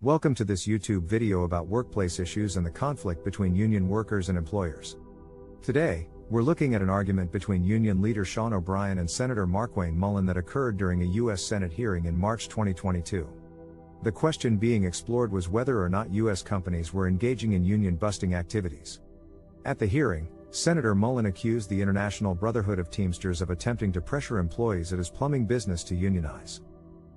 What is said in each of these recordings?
Welcome to this YouTube video about workplace issues and the conflict between union workers and employers. Today, we're looking at an argument between union leader Sean O'Brien and Senator Markwayne Mullin that occurred during a U.S. Senate hearing in March 2022. The question being explored was whether or not U.S. companies were engaging in union-busting activities. At the hearing, Senator Mullin accused the International Brotherhood of Teamsters of attempting to pressure employees at his plumbing business to unionize.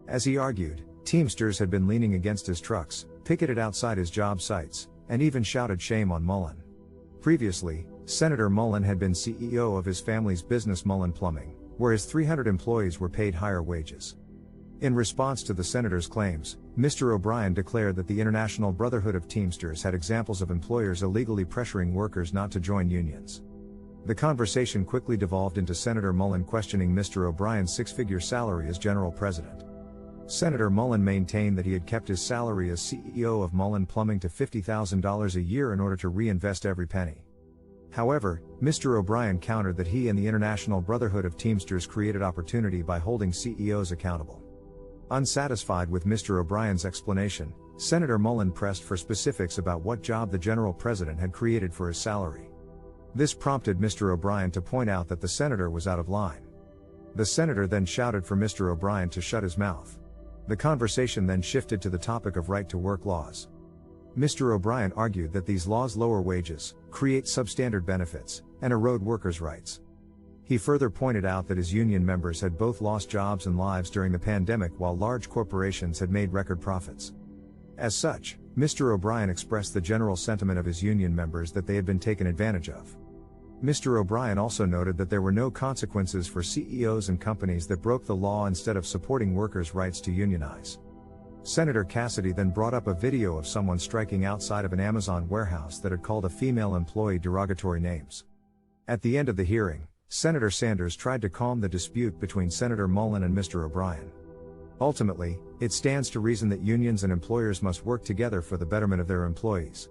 As he argued, Teamsters had been leaning against his trucks, picketed outside his job sites, and even shouted shame on Mullin. Previously, Senator Mullin had been CEO of his family's business Mullin Plumbing, where his 300 employees were paid higher wages. In response to the senator's claims, Mr. O'Brien declared that the International Brotherhood of Teamsters had examples of employers illegally pressuring workers not to join unions. The conversation quickly devolved into Senator Mullin questioning Mr. O'Brien's six-figure salary as General President. Senator Mullin maintained that he had kept his salary as CEO of Mullin Plumbing to $50,000 a year in order to reinvest every penny. However, Mr. O'Brien countered that he and the International Brotherhood of Teamsters created opportunity by holding CEOs accountable. Unsatisfied with Mr. O'Brien's explanation, Senator Mullin pressed for specifics about what job the General President had created for his salary. This prompted Mr. O'Brien to point out that the senator was out of line. The senator then shouted for Mr. O'Brien to shut his mouth. The conversation then shifted to the topic of right-to-work laws. Mr. O'Brien argued that these laws lower wages, create substandard benefits, and erode workers' rights. He further pointed out that his union members had both lost jobs and lives during the pandemic while large corporations had made record profits. As such, Mr. O'Brien expressed the general sentiment of his union members that they had been taken advantage of. Mr. O'Brien also noted that there were no consequences for CEOs and companies that broke the law instead of supporting workers' rights to unionize. Senator Cassidy then brought up a video of someone striking outside of an Amazon warehouse that had called a female employee derogatory names. At the end of the hearing, Senator Sanders tried to calm the dispute between Senator Mullin and Mr. O'Brien. Ultimately, it stands to reason that unions and employers must work together for the betterment of their employees.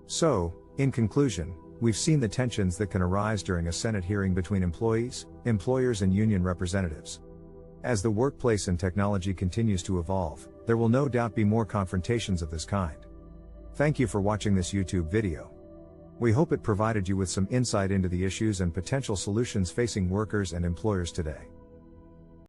So, in conclusion, we've seen the tensions that can arise during a Senate hearing between employees, employers and union representatives. As the workplace and technology continues to evolve, there will no doubt be more confrontations of this kind. Thank you for watching this YouTube video. We hope it provided you with some insight into the issues and potential solutions facing workers and employers today.